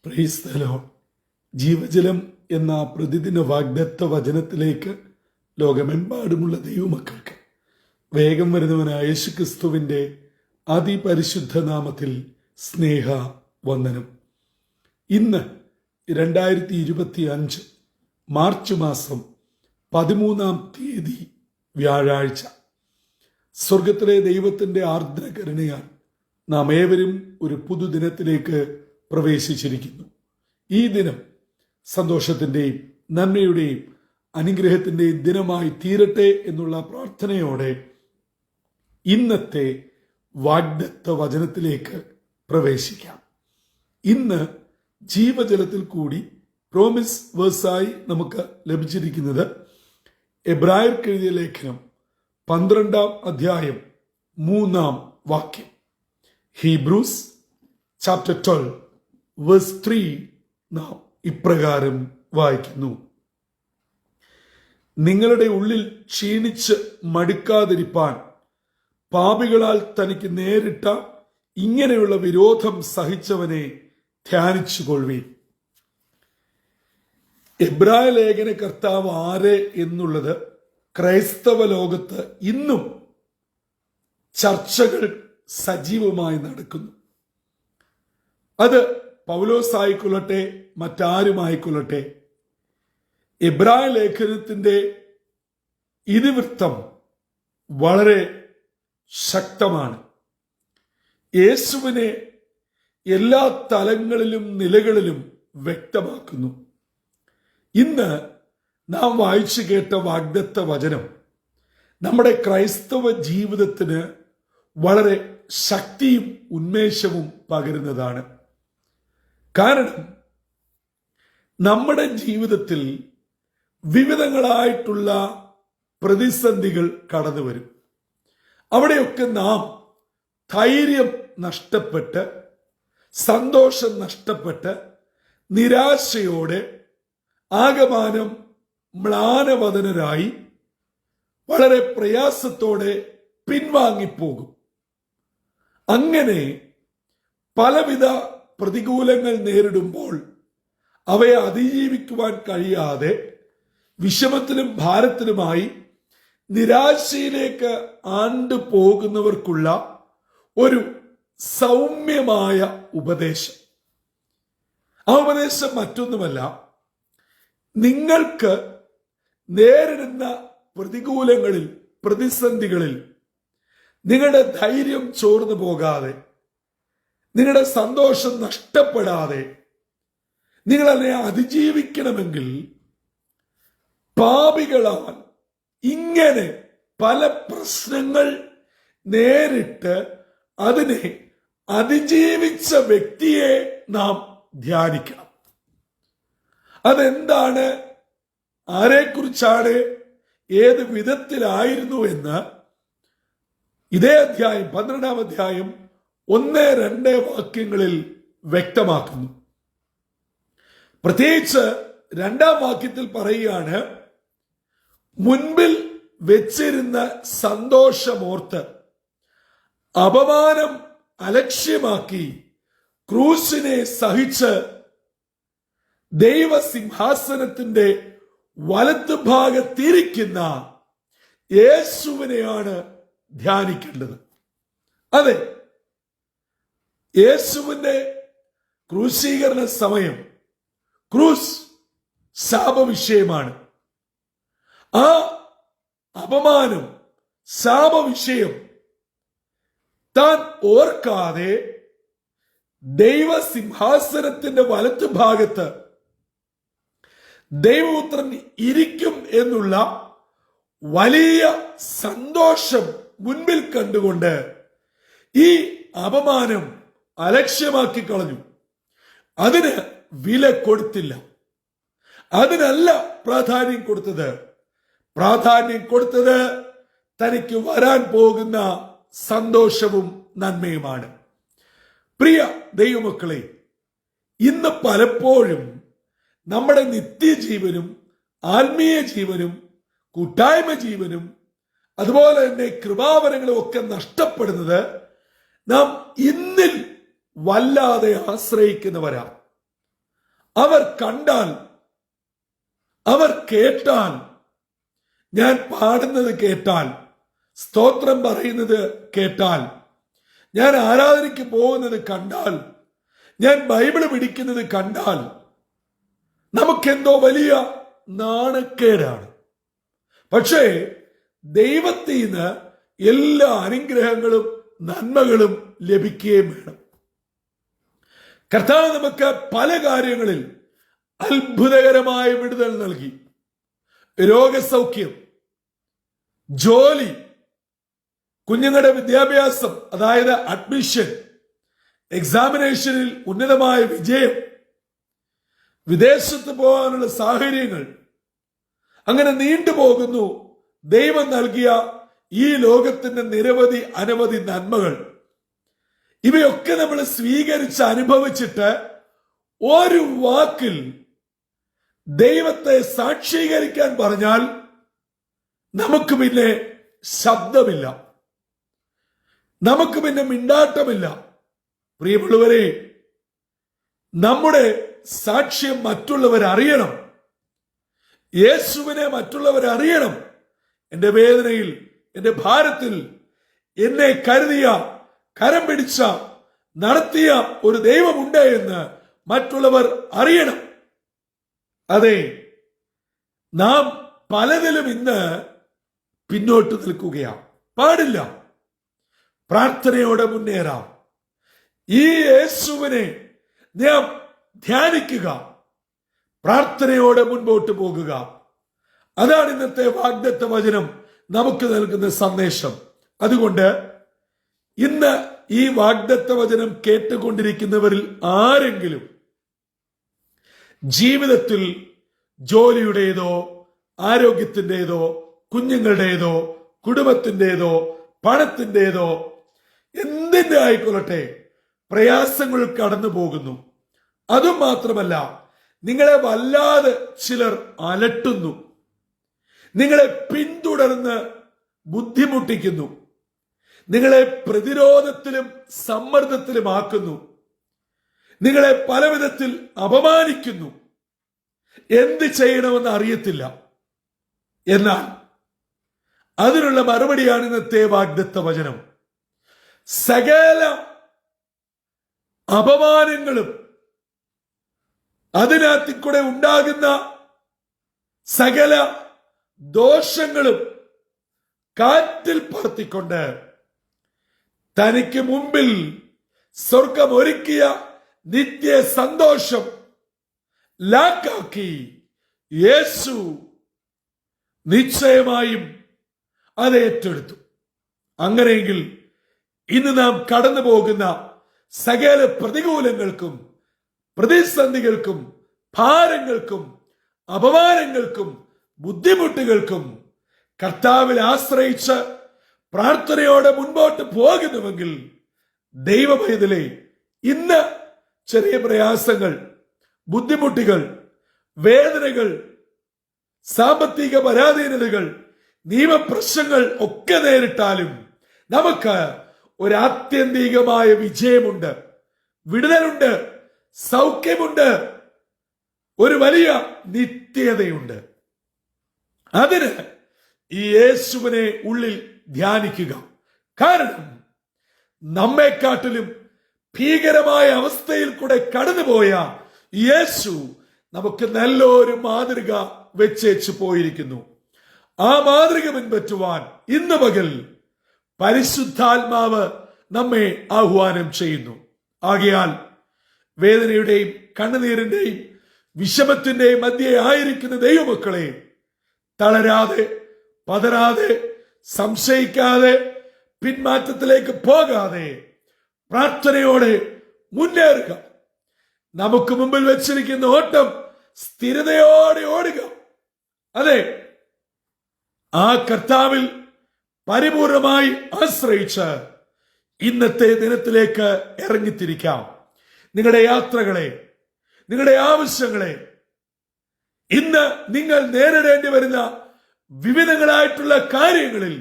Praise the Lord. ജീവജലം എന്ന പ്രതിദിന വാഗ്ദത്ത വചനത്തിലേക്ക് ലോകമെമ്പാടുമുള്ള ദൈവമക്കൾക്ക് വേഗം വരുന്നവനായ യേശുക്രിസ്തുവിന്റെ അതിപരിശുദ്ധ നാമത്തിൽ സ്നേഹ വന്ദനം. ഇന്ന് 2025 മാർച്ച് മാസം 13-ാം തീയതി വ്യാഴാഴ്ച. സ്വർഗത്തിലെ ദൈവത്തിന്റെ ആർദ്ര കരുണയാൽ നാം ഏവരും ഒരു പുതുദിനത്തിലേക്ക് പ്രവേശിച്ചിരിക്കുന്നു. ഈ ദിനം സന്തോഷത്തിന്റെയും നന്മയുടെയും അനുഗ്രഹത്തിന്റെയും ദിനമായി തീരട്ടെ എന്നുള്ള പ്രാർത്ഥനയോടെ ഇന്നത്തെ വാഗ്ദത്ത വചനത്തിലേക്ക് പ്രവേശിക്കാം. ഇന്ന് ജീവജലത്തിൽ കൂടി പ്രോമിസ് വേഴ്സായി നമുക്ക് ലഭിച്ചിരിക്കുന്നത് എബ്രായർക്ക് എഴുതിയ ലേഖനം 12-ാം അധ്യായം 3-ാം വാക്യം. ഹീബ്രൂസ് ചാപ്റ്റർ 12 വേഴ്സ് 3 നാം ഇപ്രകാരം വായിക്കുന്നു: നിങ്ങളുടെ ഉള്ളിൽ ക്ഷീണിച്ച് മടുക്കാതിരിപ്പാൻ പാപികളാൽ തനിക്ക് നേരിട്ട ഇങ്ങനെയുള്ള വിരോധം സഹിച്ചവനെ ധ്യാനിച്ചുകൊള്ളുവീൻ. എബ്രായ ലേഖന കർത്താവ് ആര് എന്നുള്ളത് ക്രൈസ്തവ ലോകത്ത് ഇന്നും ചർച്ചകൾ സജീവമായി നടക്കുന്നു. അത് പൗലോസ് ആയിക്കൊള്ളട്ടെ, മറ്റാരുമായിക്കൊള്ളട്ടെ, എബ്രായ ലേഖനത്തിന്റെ ഇതിവൃത്തം വളരെ ശക്തമാണ്. യേശുവിനെ എല്ലാ തലങ്ങളിലും നിലകളിലും വ്യക്തമാക്കുന്നു. ഇന്ന് നാം വായിച്ചു കേട്ട വാഗ്ദത്ത വചനം നമ്മുടെ ക്രൈസ്തവ ജീവിതത്തിന് വളരെ ശക്തിയും ഉന്മേഷവും പകരുന്നതാണ്. കാരണം നമ്മുടെ ജീവിതത്തിൽ വിവിധങ്ങളായിട്ടുള്ള പ്രതിസന്ധികൾ കടന്നു വരും. അവിടെയൊക്കെ നാം ധൈര്യം നഷ്ടപ്പെട്ട്, സന്തോഷം നഷ്ടപ്പെട്ട്, നിരാശയോടെ, ആകമാനം മ്ലാനവദനരായി, വളരെ പ്രയാസത്തോടെ പിൻവാങ്ങിപ്പോകും. അങ്ങനെ പലവിധ പ്രതികൂലങ്ങൾ നേരിടുമ്പോൾ അവയെ അതിജീവിക്കുവാൻ കഴിയാതെ വിഷമത്തിലും ഭാരത്തിലുമായി നിരാശയിലേക്ക് ആണ്ടു പോകുന്നവർക്കുള്ള ഒരു സൗമ്യമായ ഉപദേശം. ആ ഉപദേശം മറ്റൊന്നുമല്ല, നിങ്ങൾക്ക് നേരിടുന്ന പ്രതികൂലങ്ങളിൽ, പ്രതിസന്ധികളിൽ നിങ്ങളുടെ ധൈര്യം ചോർന്നു പോകാതെ, നിങ്ങളുടെ സന്തോഷം നഷ്ടപ്പെടാതെ നിങ്ങളതിനെ അതിജീവിക്കണമെങ്കിൽ പാപികളാൽ ഇങ്ങനെ പല പ്രശ്നങ്ങൾ നേരിട്ട് അതിനെ അതിജീവിച്ച വ്യക്തിയെ നാം ധ്യാനിക്കണം. അതെന്താണ്, ആരെക്കുറിച്ചാണ്, ഏത് വിധത്തിലായിരുന്നു എന്ന് ഇതേ അധ്യായം 12-ാം അധ്യായം 1-2 വാക്യങ്ങളിൽ വ്യക്തമാക്കുന്നു. പ്രത്യേകിച്ച് 2-ാം വാക്യത്തിൽ പറയുകയാണ്, മുൻപിൽ വെച്ചിരുന്ന സന്തോഷമോർത്ത് അപമാനം അലക്ഷ്യമാക്കി ക്രൂശിനെ സഹിച്ച് ദൈവസിംഹാസനത്തിന്റെ വലത്തുഭാഗത്തിരിക്കുന്ന യേശുവിനെയാണ് ധ്യാനിക്കേണ്ടത്. അതെ, യേശുവിന്റെ ക്രൂശീകരണ സമയം, ക്രൂസ് ശാപവിഷയമാണ്. ആ അപമാനം, ശാപവിഷയം താൻ ഓർക്കാതെ ദൈവസിംഹാസനത്തിന്റെ വലത്തുഭാഗത്ത് ദൈവപുത്രൻ ഇരിക്കും എന്നുള്ള വലിയ സന്തോഷം മുൻപിൽ കണ്ടുകൊണ്ട് ഈ അപമാനം അലക്ഷ്യമാക്കി കളഞ്ഞു. അതിന് വില കൊടുത്തില്ല, അതിനല്ല പ്രാധാന്യം കൊടുത്തത്. പ്രാധാന്യം കൊടുത്തത് തനിക്ക് വരാൻ പോകുന്ന സന്തോഷവും നന്മയുമാണ്. പ്രിയ ദൈവമക്കളെ, ഇന്ന് പലപ്പോഴും നമ്മുടെ നിത്യജീവനും ആത്മീയ ജീവനും കൂട്ടായ്മ ജീവനും അതുപോലെ തന്നെ കൃപാവരങ്ങളും ഒക്കെ നഷ്ടപ്പെടുന്നത് നാം ഇന്നിൽ വല്ലാതെ ആശ്രയിക്കുന്നവരാ. അവർ കണ്ടാൽ, അവർ കേട്ടാൽ, ഞാൻ പാടുന്നത് കേട്ടാൽ, സ്തോത്രം പറയുന്നത് കേട്ടാൽ, ഞാൻ ആരാധനയ്ക്ക് പോകുന്നത് കണ്ടാൽ, ഞാൻ ബൈബിള് പിടിക്കുന്നത് കണ്ടാൽ നമുക്കെന്തോ വലിയ നാണക്കേടാണ്. പക്ഷേ ദൈവത്തിൽ നിന്ന് എല്ലാ അനുഗ്രഹങ്ങളും നന്മകളും ലഭിക്കുകയും വേണം. കർത്താവ് നമുക്ക് പല കാര്യങ്ങളിൽ അത്ഭുതകരമായ വിടുതൽ നൽകി. രോഗസൗഖ്യം, ജോലി, കുഞ്ഞുങ്ങളുടെ വിദ്യാഭ്യാസം, അതായത് അഡ്മിഷൻ, എക്സാമിനേഷനിൽ ഉന്നതമായ വിജയം, വിദേശത്ത് പോകാനുള്ള സാഹചര്യങ്ങൾ, അങ്ങനെ നീണ്ടുപോകുന്നു. ദൈവം നൽകിയ ഈ ലോകത്തിന്റെ നിരവധി അനവധി നന്മകൾ, ഇവയൊക്കെ നമ്മൾ സ്വീകരിച്ച് അനുഭവിച്ചിട്ട് ഒരു വാക്കിൽ ദൈവത്തെ സാക്ഷീകരിക്കാൻ പറഞ്ഞാൽ നമുക്ക് പിന്നെ ശബ്ദമില്ല, നമുക്ക് പിന്നെ മിണ്ടാട്ടമില്ല. പ്രിയമുള്ളവരെ, നമ്മുടെ സാക്ഷ്യം മറ്റുള്ളവർ അറിയണം. യേശുവിനെ മറ്റുള്ളവർ അറിയണം. എന്റെ വേദനയിൽ, എന്റെ ഭാരത്തിൽ എന്നെ കരുതിയ, കരം പിടിച്ച, നടത്തിയ ഒരു ദൈവമുണ്ട് എന്ന് മറ്റുള്ളവർ അറിയണം. അതെ, നാം പലതിലും ഇന്ന് പിന്നോട്ട് നിൽക്കുകയാണ്. പാടില്ല. പ്രാർത്ഥനയോടെ മുന്നേറാം. ഈ യേശുവിനെ നാം ധ്യാനിക്കുക, പ്രാർത്ഥനയോടെ മുൻപോട്ട് പോകുക. അതാണ് ഇന്നത്തെ വാഗ്ദത്ത വചനം നമുക്ക് നൽകുന്ന സന്ദേശം. അതുകൊണ്ട് ഇന്ന് ഈ വാഗ്ദത്ത വചനം കേട്ടുകൊണ്ടിരിക്കുന്നവരിൽ ആരെങ്കിലും ജീവിതത്തിൽ ജോലിയുടേതോ, ആരോഗ്യത്തിൻ്റെതോ, കുഞ്ഞുങ്ങളുടേതോ, കുടുംബത്തിൻ്റെതോ, പണത്തിൻ്റെതോ, എന്തിൻ്റെ ആയിക്കൊള്ളട്ടെ, പ്രയാസങ്ങൾ കടന്നു പോകുന്നു. അതും മാത്രമല്ല, നിങ്ങളെ വല്ലാതെ ചിലർ അലട്ടുന്നു, നിങ്ങളെ പിന്തുടർന്ന് ബുദ്ധിമുട്ടിക്കുന്നു, നിങ്ങളെ പ്രതിരോധത്തിലും സമ്മർദ്ദത്തിലുമാക്കുന്നു, നിങ്ങളെ പലവിധത്തിൽ അപമാനിക്കുന്നു. എന്ത് ചെയ്യണമെന്ന് അറിയത്തില്ല. എന്നാൽ അതിനുള്ള മറുപടിയാണ് ഇന്നത്തെ വാഗ്ദത്ത വചനം. സകല അപമാനങ്ങളും അതിനകത്ത് കൂടെ ഉണ്ടാകുന്ന സകല ദോഷങ്ങളും കാറ്റിൽ പറത്തിക്കൊണ്ട് തനിക്ക് മുമ്പിൽ സ്വർഗം ഒരുക്കിയ നിത്യ സന്തോഷം ലാക്കാക്കി യേശു നിശ്ചയമായും അത് ഏറ്റെടുത്തു. അങ്ങനെയെങ്കിൽ ഇന്ന് നാം കടന്നു പോകുന്ന സകല പ്രതികൂലങ്ങൾക്കും, പ്രതിസന്ധികൾക്കും, ഭാരങ്ങൾക്കും, അപമാനങ്ങൾക്കും, ബുദ്ധിമുട്ടുകൾക്കും കർത്താവിൽ ആശ്രയിച്ച് പ്രാർത്ഥനയോടെ മുൻപോട്ട് പോകുന്നുവെങ്കിൽ, ദൈവഭയത്തിലെ ഇന്ന് ചെറിയ പ്രയാസങ്ങൾ, ബുദ്ധിമുട്ടുകൾ, വേദനകൾ, സാമ്പത്തിക പരാധീനതകൾ, നിയമപ്രശ്നങ്ങൾ ഒക്കെ നേരിട്ടാലും നമുക്ക് ഒരു ആത്യന്തികമായ വിജയമുണ്ട്, വിടുതലുണ്ട്, സൗഖ്യമുണ്ട്, ഒരു വലിയ നിത്യതയുണ്ട്. അതിന് ഈ യേശുവിനെ ഉള്ളിൽ ധ്യാനിക്കുക. കാരണം നമ്മെക്കാട്ടിലും ഭീകരമായ അവസ്ഥയിൽ കൂടെ കടന്നുപോയ യേശു നമുക്ക് നല്ലൊരു മാതൃക വെച്ചേച്ചു പോയിരിക്കുന്നു. ആ മാതൃക പിൻപറ്റുവാൻ ഇന്ന് പകൽ പരിശുദ്ധാത്മാവ് നമ്മെ ആഹ്വാനം ചെയ്യുന്നു. ആകയാൽ വേദനയുടെയും കണ്ണുനീരിന്റെയും വിഷമത്തിന്റെയും മധ്യേ ആയിരിക്കുന്ന ദൈവമക്കളെ, തളരാതെ, പതരാതെ, സംശയിക്കാതെ, പിന്മാറ്റത്തിലേക്ക് പോകാതെ പ്രാർത്ഥനയോടെ മുന്നേറുക. നമുക്ക് മുമ്പിൽ വെച്ചിരിക്കുന്ന ഓട്ടം സ്ഥിരതയോടെ ഓടുക. അതെ, ആ കർത്താവിൽ പരിപൂർണമായി ആശ്രയിച്ച് ഇന്നത്തെ ദിനത്തിലേക്ക് ഇറങ്ങിത്തിരിക്കാം. നിങ്ങളുടെ യാത്രകളെ, നിങ്ങളുടെ ആവശ്യങ്ങളെ, ഇന്ന് നിങ്ങൾ നേരിടേണ്ടി വരുന്ന വിവിധങ്ങളായിട്ടുള്ള കാര്യങ്ങളിൽ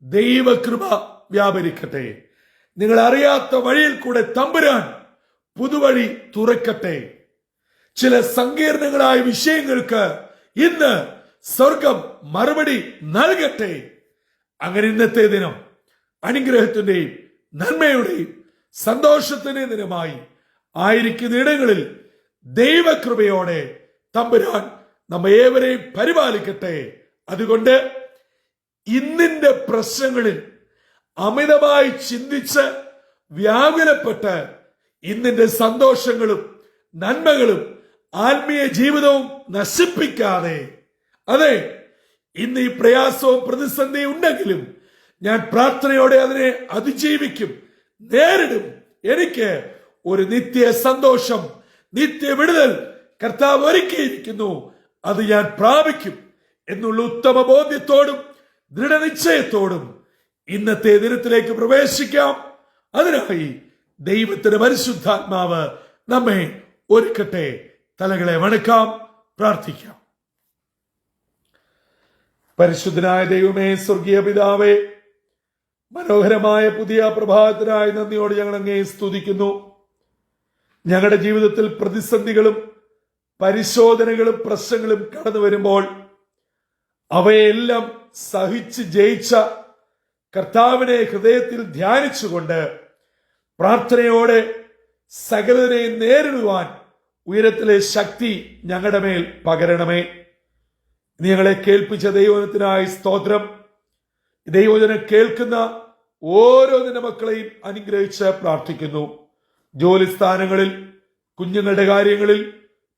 ദൈവകൃപ വ്യാപരിക്കട്ടെ. നിങ്ങൾ അറിയാത്ത വഴിയിൽ കൂടെ തമ്പുരാൻ പുതുവഴി തുറക്കട്ടെ. ചില സങ്കീർണങ്ങളായ വിഷയങ്ങൾക്ക് ഇന്ന് സ്വർഗം മറുപടി നൽകട്ടെ. അങ്ങനെ ഇന്നത്തെ ദിനം അനുഗ്രഹത്തിന്റെയും നന്മയുടെയും സന്തോഷത്തിന്റെയും ദിനമായി ആയിരിക്കുന്ന ഇടങ്ങളിൽ ദൈവകൃപയോടെ തമ്പുരാൻ നമ്മെ ഏവരെയും പരിപാലിക്കട്ടെ. അതുകൊണ്ട് ഇന്നിന്റെ പ്രശ്നങ്ങളിൽ അമിതമായി ചിന്തിച്ച് വ്യാകുലപ്പെട്ട് ഇന്നിന്റെ സന്തോഷങ്ങളും നന്മകളും ആത്മീയ ജീവിതവും നശിപ്പിക്കാതെ, അതെ, ഇന്ന് ഈ പ്രയാസവും പ്രതിസന്ധിയും ഉണ്ടെങ്കിലും ഞാൻ പ്രാർത്ഥനയോടെ അതിനെ അതിജീവിക്കും, നേരിടും. എനിക്ക് ഒരു നിത്യ സന്തോഷം, നിത്യ വിടുതൽ കർത്താവ് ഒരുക്കിയിരിക്കുന്നു, അത് ഞാൻ പ്രാപിക്കും എന്നുള്ള ഉത്തമ ബോധ്യത്തോടും ദൃഢനിശ്ചയത്തോടും ഇന്നത്തെ ദിനത്തിലേക്ക് പ്രവേശിക്കാം. അതിനായി ദൈവത്തിന്റെ പരിശുദ്ധാത്മാവ് നമ്മെ ഒരുക്കട്ടെ. തലകളെ വണക്കാം, പ്രാർത്ഥിക്കാം. പരിശുദ്ധനായ ദൈവമേ, സ്വർഗീയ പിതാവേ, മനോഹരമായ പുതിയ പ്രഭാതത്തിനായി നന്ദിയോട് ഞങ്ങൾ അങ്ങേ സ്തുതിക്കുന്നു. ഞങ്ങളുടെ ജീവിതത്തിൽ പ്രതിസന്ധികളും പരിശോധനകളും പ്രശ്നങ്ങളും കടന്നു വരുമ്പോൾ അവയെല്ലാം സഹിച്ച് ജയിച്ച കർത്താവിനെ ഹൃദയത്തിൽ ധ്യാനിച്ചുകൊണ്ട് പ്രാർത്ഥനയോടെ സകലരെ നേരിടുവാൻ ഉയരത്തിലെ ശക്തി ഞങ്ങളുടെ മേൽ പകരണമേ. ഞങ്ങളെ കേൾപ്പിച്ച ദൈവത്തിനായി സ്തോത്രം. ദൈവജനം കേൾക്കുന്ന ഓരോ മക്കളെയും അനുഗ്രഹിച്ച് പ്രാർത്ഥിക്കുന്നു. ജോലി സ്ഥാനങ്ങളിൽ, കുഞ്ഞുങ്ങളുടെ കാര്യങ്ങളിൽ,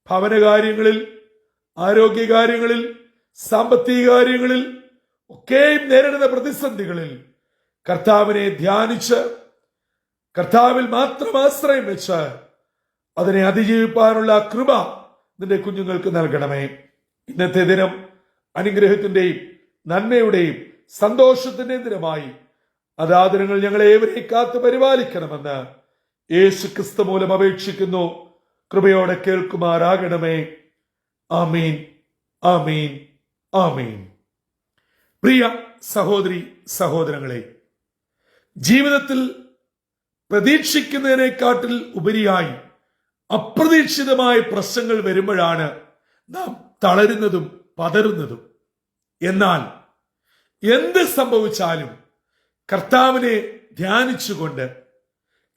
ഭവനകാര്യങ്ങളിൽ, ആരോഗ്യകാര്യങ്ങളിൽ, സാമ്പത്തിക കാര്യങ്ങളിൽ ഒക്കെയും നേരിടുന്ന പ്രതിസന്ധികളിൽ കർത്താവിനെ ധ്യാനിച്ച് കർത്താവിൽ മാത്രം ആശ്രയം വെച്ച് അതിനെ അതിജീവിപ്പാനുള്ള കൃപ നിന്റെ കുഞ്ഞുങ്ങൾക്ക് നൽകണമേ. ഇന്നത്തെ ദിനം അനുഗ്രഹത്തിന്റെയും നന്മയുടെയും സന്തോഷത്തിന്റെയും ദിനമായി അതാദരങ്ങൾ ഞങ്ങളെ ഏവരെയും കാത്തു പരിപാലിക്കണമെന്ന് യേശു ക്രിസ്തു മൂലം അപേക്ഷിക്കുന്നു. കൃപയോടെ കേൾക്കുമാറാകണമേ. ആമീൻ, ആമീൻ, ആമീൻ. പ്രിയ സഹോദരി സഹോദരങ്ങളെ, ജീവിതത്തിൽ പ്രതീക്ഷിക്കുന്നതിനെക്കാട്ടിൽ ഉപരിയായി അപ്രതീക്ഷിതമായ പ്രശ്നങ്ങൾ വരുമ്പോഴാണ് നാം തളരുന്നതും പതറുന്നതും. എന്നാൽ എന്ത് സംഭവിച്ചാലും കർത്താവിനെ ധ്യാനിച്ചുകൊണ്ട്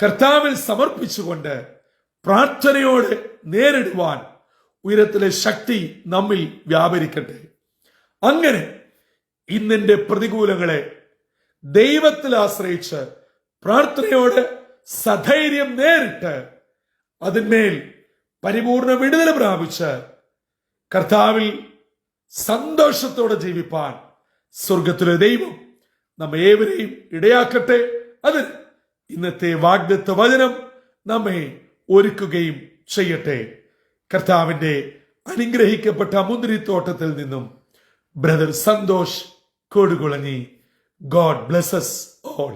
കർത്താവിൽ സമർപ്പിച്ചുകൊണ്ട് പ്രാർത്ഥനയോടെ നേരിടുവാൻ ഉയരത്തിലെ ശക്തി നമ്മിൽ വ്യാപരിക്കട്ടെ. അങ്ങനെ ഇന്നിന്റെ പ്രതികൂലങ്ങളെ ദൈവത്തിൽ ആശ്രയിച്ച് പ്രാർത്ഥനയോടെ സധൈര്യം നേരിട്ട് അതിന്മേൽ പരിപൂർണ വിടുതൽ പ്രാപിച്ച് കർത്താവിൽ സന്തോഷത്തോടെ ജീവിപ്പാൻ സ്വർഗത്തിലെ ദൈവം നമ്മെ ഏവരെയും ഇടയാക്കട്ടെ. അതിന് ഇന്നത്തെ വാഗ്ദത്ത വചനം നമ്മെ ഒരുക്കുകയും ചെയ്യട്ടെ. കർത്താവിന്റെ അനുഗ്രഹിക്കപ്പെട്ട മുന്തിരിത്തോട്ടത്തിൽ നിന്നും brother Santhosh Kodukulanji. God blesses all.